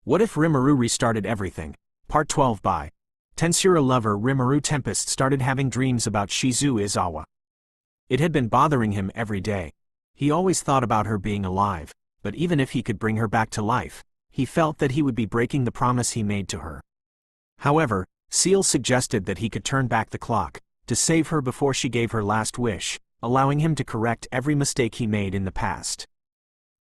What if Rimuru restarted everything? Part 12 by TensuraLover. Rimuru Tempest started having dreams about Shizue Izawa. It had been bothering him every day. He always thought about her being alive, but even if he could bring her back to life, he felt that he would be breaking the promise he made to her. However, Ciel suggested that he could turn back the clock, to save her before she gave her last wish, allowing him to correct every mistake he made in the past.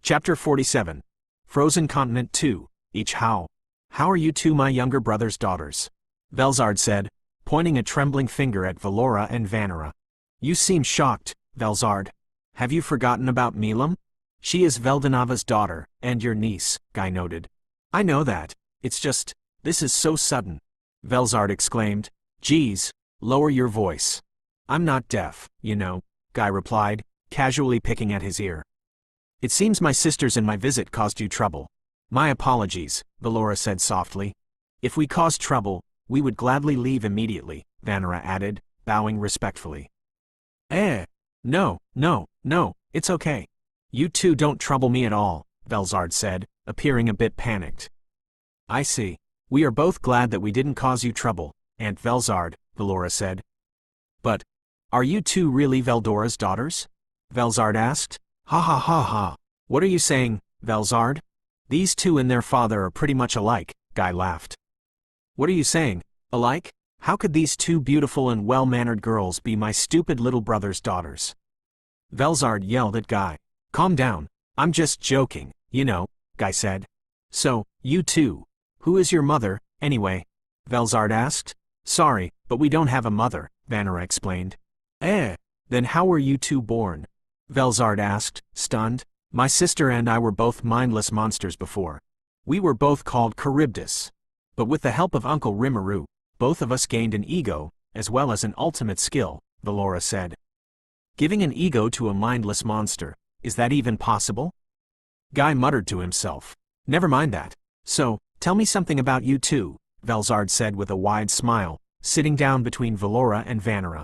Chapter 47. Frozen Continent 2. How are you two my younger brother's daughters? Velzard said, pointing a trembling finger at Velora and Vanera. You seem shocked, Velzard. Have you forgotten about Milam? She is Veldanava's daughter, and your niece, Guy noted. I know that, it's just, this is so sudden. Velzard exclaimed. Geez, lower your voice. I'm not deaf, you know, Guy replied, casually picking at his ear. It seems my sisters and my visit caused you trouble. My apologies, Velora said softly. If we caused trouble, we would gladly leave immediately, Vanera added, bowing respectfully. No, it's okay. You two don't trouble me at all, Velzard said, appearing a bit panicked. I see. We are both glad that we didn't cause you trouble, Aunt Velzard, Velora said. But, are you two really Veldora's daughters? Velzard asked. Ha. What are you saying, Velzard? These two and their father are pretty much alike, Guy laughed. What are you saying, alike? How could these two beautiful and well-mannered girls be my stupid little brother's daughters? Velzard yelled at Guy. Calm down, I'm just joking, you know, Guy said. So, you two. Who is your mother, anyway? Velzard asked. Sorry, but we don't have a mother, Vanera explained. Then how were you two born? Velzard asked, stunned. My sister and I were both mindless monsters before. We were both called Charybdis. But with the help of Uncle Rimuru, both of us gained an ego, as well as an ultimate skill, Velora said. Giving an ego to a mindless monster, is that even possible? Guy muttered to himself. Never mind that. So, tell me something about you two, Velzard said with a wide smile, sitting down between Velora and Vanera.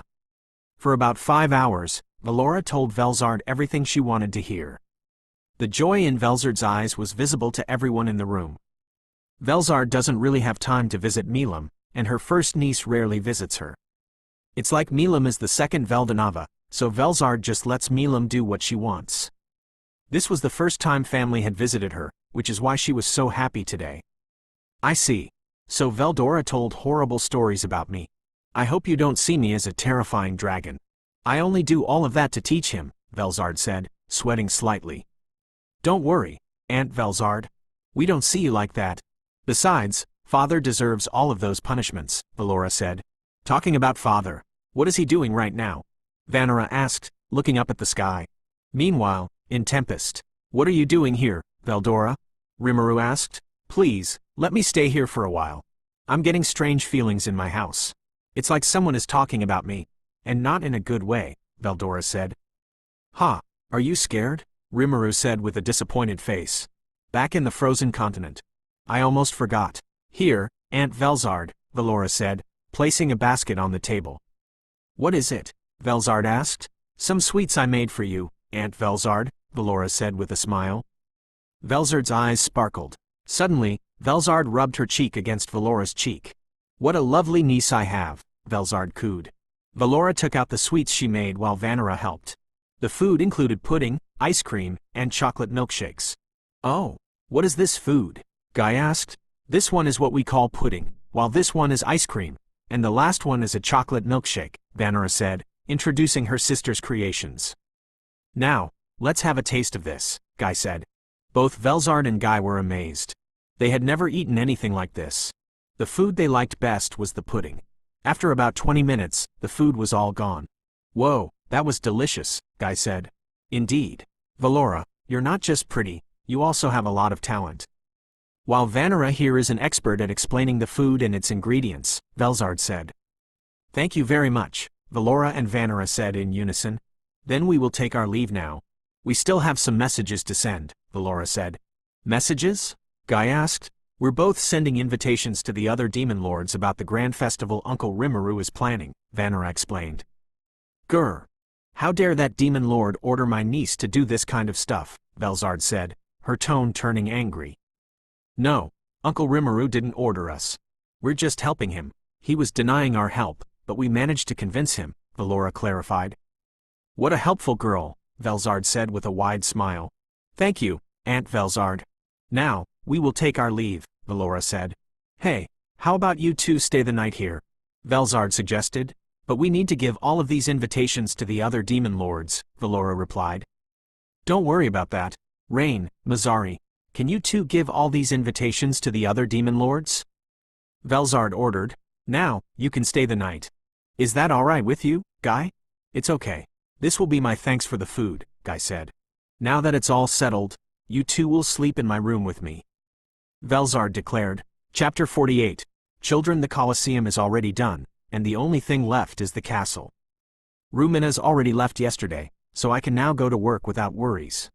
For about 5 hours, Velora told Velzard everything she wanted to hear. The joy in Velzard's eyes was visible to everyone in the room. Velzard doesn't really have time to visit Milam, and her first niece rarely visits her. It's like Milam is the second Veldanava, so Velzard just lets Milam do what she wants. This was the first time family had visited her, which is why she was so happy today. I see. So Veldora told horrible stories about me. I hope you don't see me as a terrifying dragon. I only do all of that to teach him, Velzard said, sweating slightly. Don't worry, Aunt Velzard. We don't see you like that. Besides, Father deserves all of those punishments, Velora said. Talking about Father, what is he doing right now? Vanera asked, looking up at the sky. Meanwhile, in Tempest. What are you doing here, Veldora? Rimuru asked. Please, let me stay here for a while. I'm getting strange feelings in my house. It's like someone is talking about me. And not in a good way, Veldora said. Ha, are you scared? Rimuru said with a disappointed face. Back in the frozen continent. I almost forgot. Here, Aunt Velzard, Velora said, placing a basket on the table. What is it? Velzard asked. Some sweets I made for you, Aunt Velzard, Velora said with a smile. Velzard's eyes sparkled. Suddenly, Velzard rubbed her cheek against Velora's cheek. What a lovely niece I have, Velzard cooed. Velora took out the sweets she made while Vanera helped. The food included pudding, ice cream, and chocolate milkshakes. Oh, what is this food? Guy asked. This one is what we call pudding, while this one is ice cream, and the last one is a chocolate milkshake, Vanera said, introducing her sister's creations. Now, let's have a taste of this, Guy said. Both Velzard and Guy were amazed. They had never eaten anything like this. The food they liked best was the pudding. After about 20 minutes, the food was all gone. Whoa, that was delicious, Guy said. Indeed. Velora, you're not just pretty, you also have a lot of talent. While Vanera here is an expert at explaining the food and its ingredients, Velzard said. Thank you very much, Velora and Vanera said in unison. Then we will take our leave now. We still have some messages to send, Velora said. Messages? Guy asked. We're both sending invitations to the other demon lords about the grand festival Uncle Rimuru is planning, Vanera explained. Grr. How dare that demon lord order my niece to do this kind of stuff, Velzard said, her tone turning angry. No, Uncle Rimuru didn't order us. We're just helping him. He was denying our help, but we managed to convince him, Velora clarified. What a helpful girl, Velzard said with a wide smile. Thank you, Aunt Velzard. Now, we will take our leave, Velora said. Hey, how about you two stay the night here? Velzard suggested. But we need to give all of these invitations to the other demon lords, Velora replied. Don't worry about that. Rain, Mazari, can you two give all these invitations to the other demon lords? Velzard ordered. Now, you can stay the night. Is that alright with you, Guy? It's okay. This will be my thanks for the food, Guy said. Now that it's all settled, you two will sleep in my room with me. Velzard declared. Chapter 48. Children, the Colosseum is already done, and the only thing left is the castle. Rumina's already left yesterday, so I can now go to work without worries.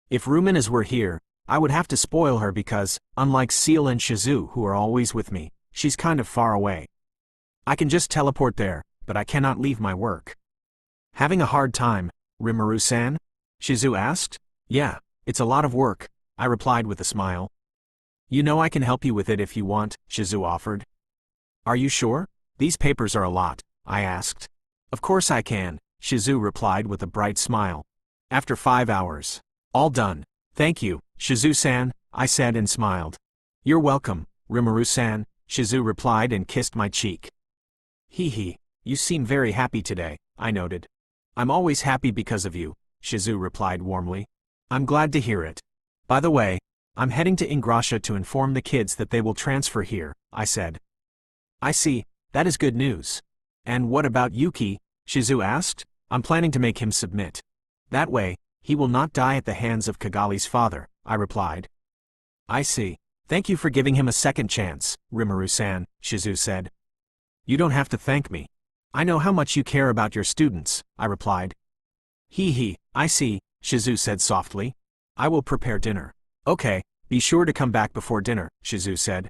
If Rumina's were here, I would have to spoil her because, unlike Ciel and Shizue who are always with me, she's kind of far away. I can just teleport there, but I cannot leave my work. Having a hard time, Rimuru-san? Shizue asked. Yeah, it's a lot of work, I replied with a smile. You know I can help you with it if you want, Shizue offered. Are you sure? These papers are a lot, I asked. Of course I can, Shizue replied with a bright smile. After 5 hours. All done. Thank you, Shizue-san, I said and smiled. You're welcome, Rimuru-san, Shizue replied and kissed my cheek. Hee hee, you seem very happy today, I noted. I'm always happy because of you, Shizue replied warmly. I'm glad to hear it. By the way, I'm heading to Ingrasha to inform the kids that they will transfer here, I said. I see, that is good news. And what about Yuki? Shizue asked. I'm planning to make him submit. That way, he will not die at the hands of Kigali's father, I replied. I see. Thank you for giving him a second chance, Rimuru-san, Shizue said. You don't have to thank me. I know how much you care about your students, I replied. Hee hee, I see, Shizue said softly. I will prepare dinner. Okay, be sure to come back before dinner, Shizue said.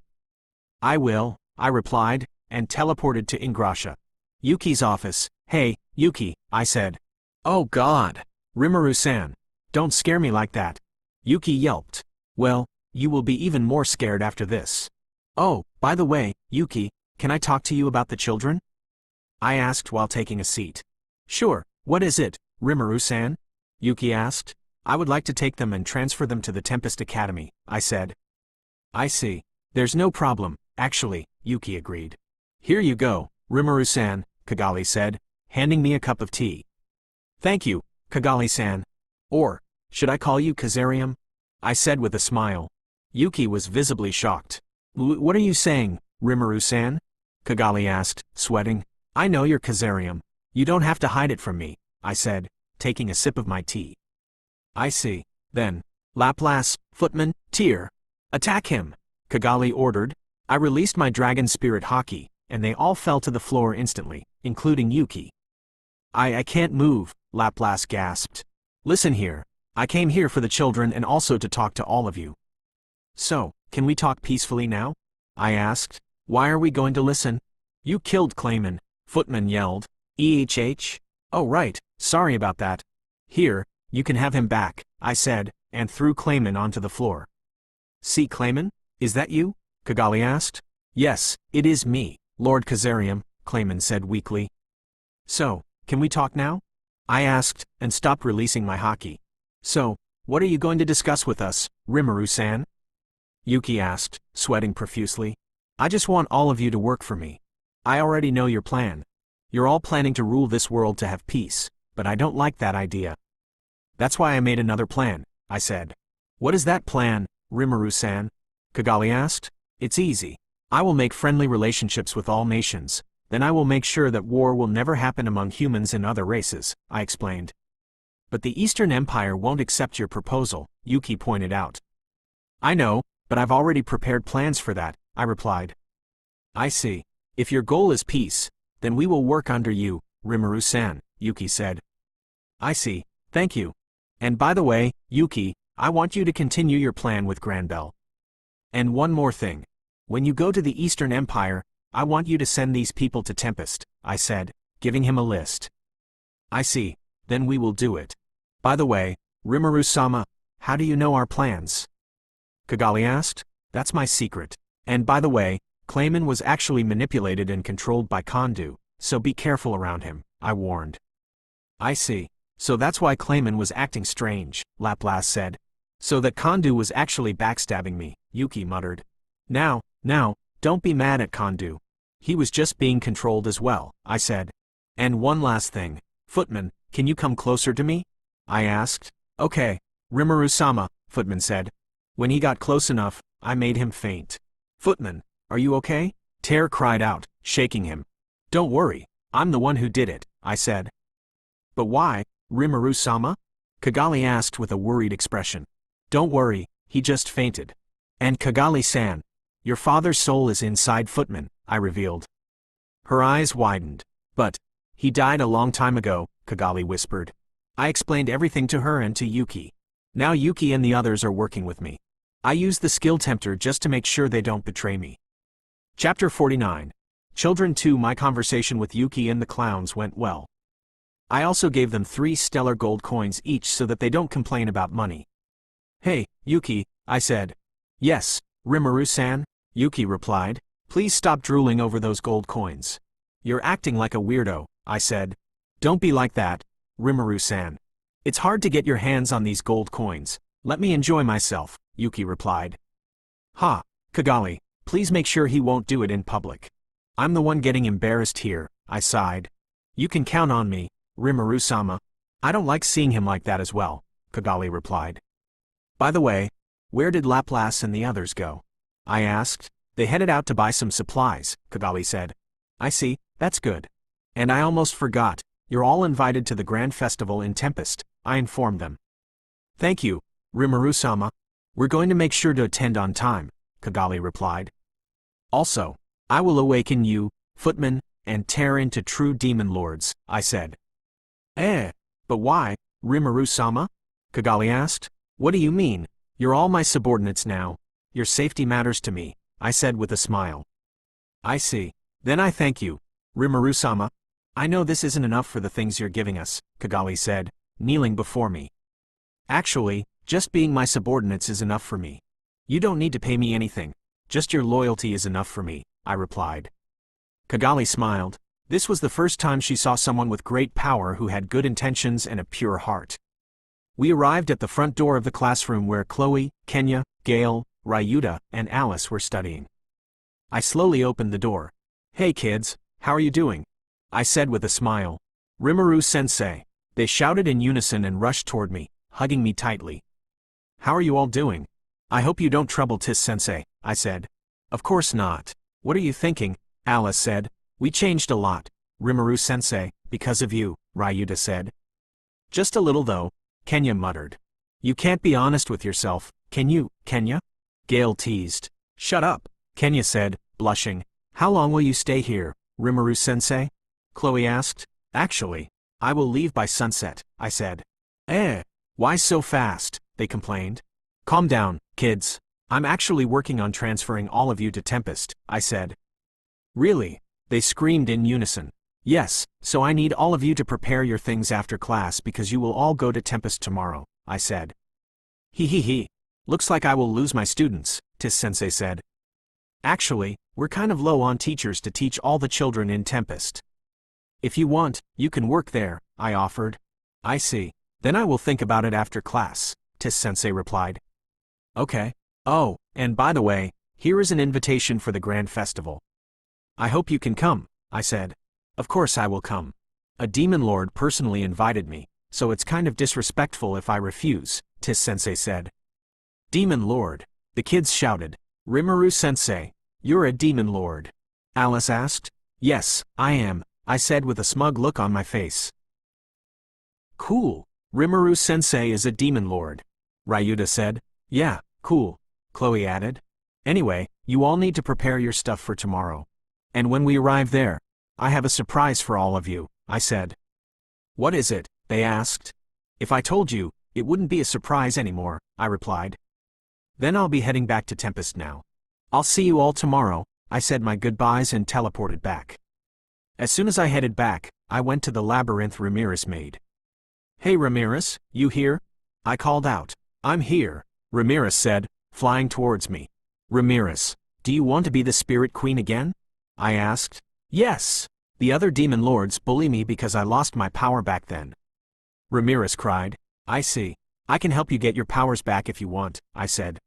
I will, I replied, and teleported to Ingrasha. Yuki's office. Hey, Yuki, I said. Oh God! Rimuru-san, don't scare me like that. Yuki yelped. Well, you will be even more scared after this. Oh, by the way, Yuki, can I talk to you about the children? I asked while taking a seat. Sure, what is it, Rimuru-san? Yuki asked. I would like to take them and transfer them to the Tempest Academy, I said. I see. There's no problem, actually, Yuki agreed. Here you go, Rimuru-san, Kigali said, handing me a cup of tea. Thank you, Kigali-san. Or, should I call you Kazarium? I said with a smile. Yuki was visibly shocked. What are you saying, Rimuru-san? Kigali asked, sweating. I know you're Kazarium. You don't have to hide it from me, I said, taking a sip of my tea. I see. Then, Laplace, Footman, Tyr. Attack him, Kigali ordered. I released my dragon spirit hockey, and they all fell to the floor instantly, including Yuki. I can't move, Laplace gasped. Listen here. I came here for the children and also to talk to all of you. So, can we talk peacefully now? I asked. Why are we going to listen? You killed Clayman, Footman yelled. Oh right, sorry about that. Here, you can have him back, I said, and threw Clayman onto the floor. See Clayman? Is that you? Kigali asked. Yes, it is me, Lord Kazarium, Clayman said weakly. So, can we talk now? I asked, and stopped releasing my hockey. So, what are you going to discuss with us, Rimuru-san? Yuki asked, sweating profusely. I just want all of you to work for me. I already know your plan. You're all planning to rule this world to have peace, but I don't like that idea. That's why I made another plan, I said. What is that plan, Rimuru-san? Kigali asked. It's easy. I will make friendly relationships with all nations, then I will make sure that war will never happen among humans and other races, I explained. But the Eastern Empire won't accept your proposal, Yuki pointed out. I know, but I've already prepared plans for that, I replied. I see. If your goal is peace, then we will work under you, Rimuru-san, Yuki said. I see, thank you. And by the way, Yuki, I want you to continue your plan with Granbell. And one more thing. When you go to the Eastern Empire, I want you to send these people to Tempest, I said, giving him a list. I see, then we will do it. By the way, Rimuru-sama, how do you know our plans? Kigali asked. That's my secret. And by the way, Clayman was actually manipulated and controlled by Kondu, so be careful around him, I warned. I see. So that's why Clayman was acting strange, Laplace said. So that Kondu was actually backstabbing me, Yuki muttered. Now, don't be mad at Kondu. He was just being controlled as well, I said. And one last thing. Footman, can you come closer to me? I asked. Okay. Rimuru-sama, Footman said. When he got close enough, I made him faint. Footman, are you okay? Tear cried out, shaking him. Don't worry, I'm the one who did it, I said. But why, Rimuru-sama? Kigali asked with a worried expression. Don't worry, he just fainted. And Kigali-san, your father's soul is inside Footman, I revealed. Her eyes widened. But he died a long time ago, Kigali whispered. I explained everything to her and to Yuki. Now Yuki and the others are working with me. I use the skill tempter just to make sure they don't betray me. Chapter 49. Children 2. My conversation with Yuki and the clowns went well. I also gave them 3 stellar gold coins each so that they don't complain about money. Hey, Yuki, I said. Yes, Rimuru-san, Yuki replied. Please stop drooling over those gold coins. You're acting like a weirdo, I said. Don't be like that, Rimuru-san. It's hard to get your hands on these gold coins. Let me enjoy myself, Yuki replied. Ha, Kigali, please make sure he won't do it in public. I'm the one getting embarrassed here, I sighed. You can count on me, Rimuru-sama. I don't like seeing him like that as well, Kigali replied. By the way, where did Laplace and the others go? I asked. They headed out to buy some supplies, Kigali said. I see, that's good. And I almost forgot, you're all invited to the grand festival in Tempest, I informed them. Thank you, Rimuru-sama. We're going to make sure to attend on time, Kigali replied. Also, I will awaken you, Footman, and tear into true demon lords, I said. But why, Rimuru-sama? Kigali asked. What do you mean? You're all my subordinates now. Your safety matters to me, I said with a smile. I see. Then I thank you, Rimuru-sama. I know this isn't enough for the things you're giving us, Kigali said, kneeling before me. Actually, just being my subordinates is enough for me. You don't need to pay me anything. Just your loyalty is enough for me, I replied. Kigali smiled. This was the first time she saw someone with great power who had good intentions and a pure heart. We arrived at the front door of the classroom where Chloe, Kenya, Gail, Ryuta, and Alice were studying. I slowly opened the door. Hey kids, how are you doing? I said with a smile. Rimuru-sensei. They shouted in unison and rushed toward me, hugging me tightly. How are you all doing? I hope you don't trouble Tis-sensei, I said. Of course not. What are you thinking? Alice said. We changed a lot, Rimuru-sensei, because of you, Ryuta said. Just a little though, Kenya muttered. You can't be honest with yourself, can you, Kenya? Gail teased. Shut up, Kenya said, blushing. How long will you stay here, Rimuru-sensei? Chloe asked. Actually, I will leave by sunset, I said. Why so fast? They complained. Calm down, kids. I'm actually working on transferring all of you to Tempest, I said. Really? They screamed in unison. Yes, so I need all of you to prepare your things after class because you will all go to Tempest tomorrow, I said. He. Looks like I will lose my students, Tis-sensei said. Actually, we're kind of low on teachers to teach all the children in Tempest. If you want, you can work there, I offered. I see. Then I will think about it after class, Tis-sensei replied. Okay. Oh, and by the way, here is an invitation for the grand festival. I hope you can come, I said. Of course I will come. A demon lord personally invited me, so it's kind of disrespectful if I refuse, Tis-sensei said. Demon lord, the kids shouted. Rimuru-sensei, you're a demon lord? Alice asked. Yes, I am, I said with a smug look on my face. Cool. Rimuru-sensei is a demon lord. Ryuta said. Yeah, cool, Chloe added. Anyway, you all need to prepare your stuff for tomorrow. And when we arrive there, I have a surprise for all of you, I said. What is it? They asked. If I told you, it wouldn't be a surprise anymore, I replied. Then I'll be heading back to Tempest now. I'll see you all tomorrow, I said my goodbyes and teleported back. As soon as I headed back, I went to the labyrinth Ramirez made. Hey Ramirez, you here? I called out. I'm here, Ramirez said, flying towards me. Ramirez, do you want to be the Spirit Queen again? I asked. Yes. The other demon lords bully me because I lost my power back then. Ramirez cried. I see. I can help you get your powers back if you want, I said.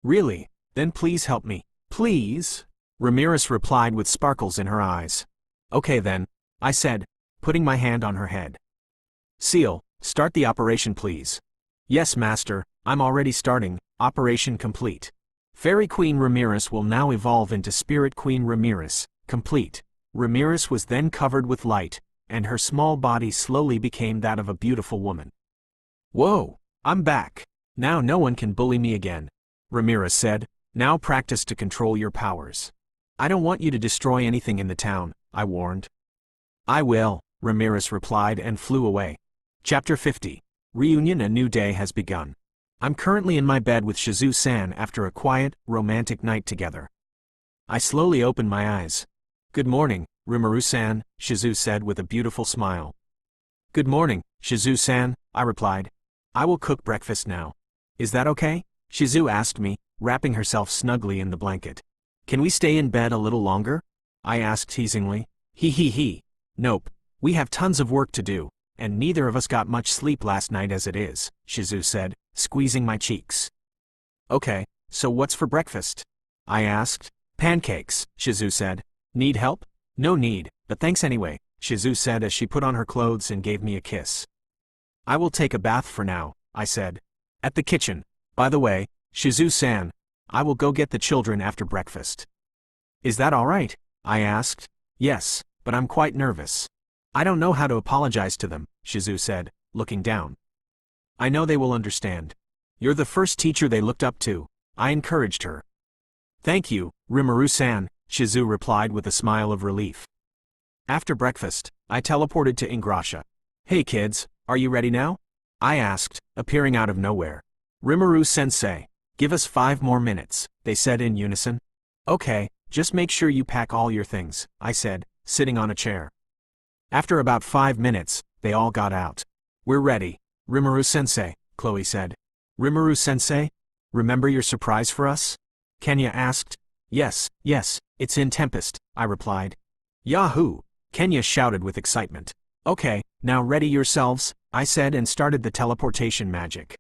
Really? Then please help me. Please? Ramirez replied with sparkles in her eyes. Okay then, I said, putting my hand on her head. Ciel, start the operation please. Yes, Master, I'm already starting. Operation complete. Fairy Queen Ramirez will now evolve into Spirit Queen Ramirez, complete. Ramirez was then covered with light, and her small body slowly became that of a beautiful woman. Whoa, I'm back. Now no one can bully me again, Ramirez said. Now practice to control your powers. I don't want you to destroy anything in the town, I warned. I will, Ramirez replied and flew away. Chapter 50. Reunion. A new day has begun. I'm currently in my bed with Shizue-san after a quiet, romantic night together. I slowly opened my eyes. Good morning, Rimuru-san, Shizue said with a beautiful smile. Good morning, Shizue-san, I replied. I will cook breakfast now. Is that okay? Shizue asked me, wrapping herself snugly in the blanket. Can we stay in bed a little longer? I asked teasingly. He. Nope. We have tons of work to do, and neither of us got much sleep last night as it is, Shizue said, squeezing my cheeks. Okay, so what's for breakfast? I asked. Pancakes, Shizue said. Need help? No need, but thanks anyway, Shizue said as she put on her clothes and gave me a kiss. I will take a bath for now, I said. At the kitchen. By the way, Shizue-san, I will go get the children after breakfast. Is that all right? I asked. Yes, but I'm quite nervous. I don't know how to apologize to them, Shizue said, looking down. I know they will understand. You're the first teacher they looked up to, I encouraged her. Thank you, Rimuru-san, Shizue replied with a smile of relief. After breakfast, I teleported to Ingrasha. Hey kids, are you ready now? I asked, appearing out of nowhere. Rimuru-sensei, give us 5 more minutes, they said in unison. Okay, just make sure you pack all your things, I said, sitting on a chair. After about 5 minutes, they all got out. We're ready, Rimuru-sensei, Chloe said. Rimuru-sensei? Remember your surprise for us? Kenya asked. Yes, it's in Tempest, I replied. Yahoo! Kenya shouted with excitement. Okay, now ready yourselves, I said and started the teleportation magic.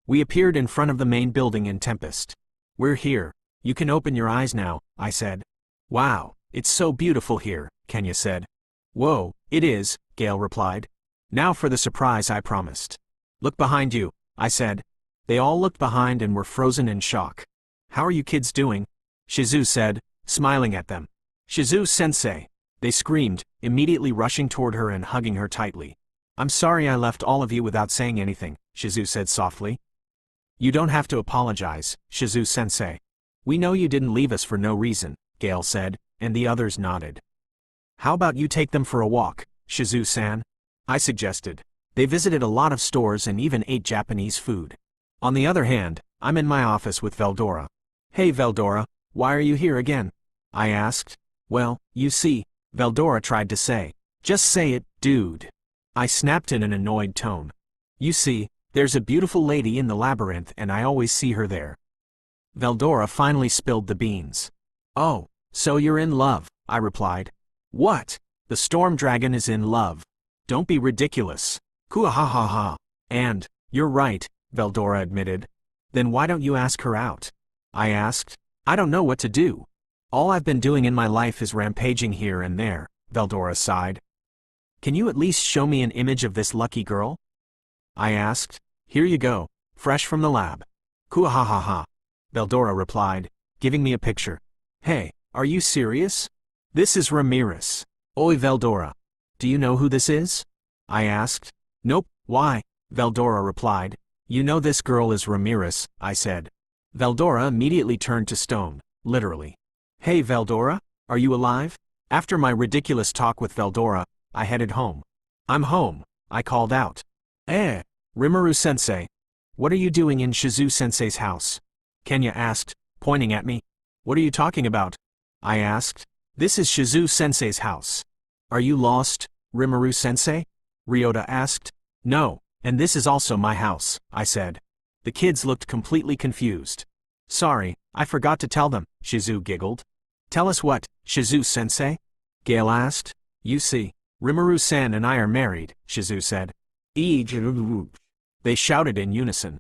We appeared in front of the main building in Tempest. We're here. You can open your eyes now, I said. Wow, it's so beautiful here, Kenya said. Whoa, it is, Gale replied. Now for the surprise I promised. Look behind you, I said. They all looked behind and were frozen in shock. How are you kids doing? Shizue said, smiling at them. Shizue-sensei, they screamed, immediately rushing toward her and hugging her tightly. I'm sorry I left all of you without saying anything, Shizue said softly. You don't have to apologize, Shizue-sensei. We know you didn't leave us for no reason, Gale said, and the others nodded. How about you take them for a walk, Shizue-san? I suggested. They visited a lot of stores and even ate Japanese food. On the other hand, I'm in my office with Veldora. Hey Veldora, why are you here again? I asked. Well, you see, Veldora tried to say. Just say it, dude. I snapped in an annoyed tone. You see, there's a beautiful lady in the labyrinth and I always see her there. Veldora finally spilled the beans. Oh, so you're in love, I replied. What? The storm dragon is in love. Don't be ridiculous. Kuahahaha. And, you're right, Veldora admitted. Then why don't you ask her out? I asked. I don't know what to do. All I've been doing in my life is rampaging here and there, Veldora sighed. Can you at least show me an image of this lucky girl? I asked. Here you go, fresh from the lab. Kuahahaha. Veldora replied, giving me a picture. Hey, are you serious? This is Ramirez. Oi Veldora. Do you know who this is? I asked. Nope, why? Veldora replied. You know this girl is Ramirez, I said. Veldora immediately turned to stone, literally. Hey Veldora, are you alive? After my ridiculous talk with Veldora, I headed home. I'm home, I called out. Rimuru-sensei. What are you doing in Shizue-sensei's house? Kenya asked, pointing at me. What are you talking about? I asked. This is Shizue-sensei's house. Are you lost, Rimuru-sensei? Ryota asked. No, and this is also my house, I said. The kids looked completely confused. Sorry, I forgot to tell them, Shizue giggled. Tell us what, Shizue-sensei? Gale asked. You see, Rimuru-san and I are married, Shizue said. They shouted in unison.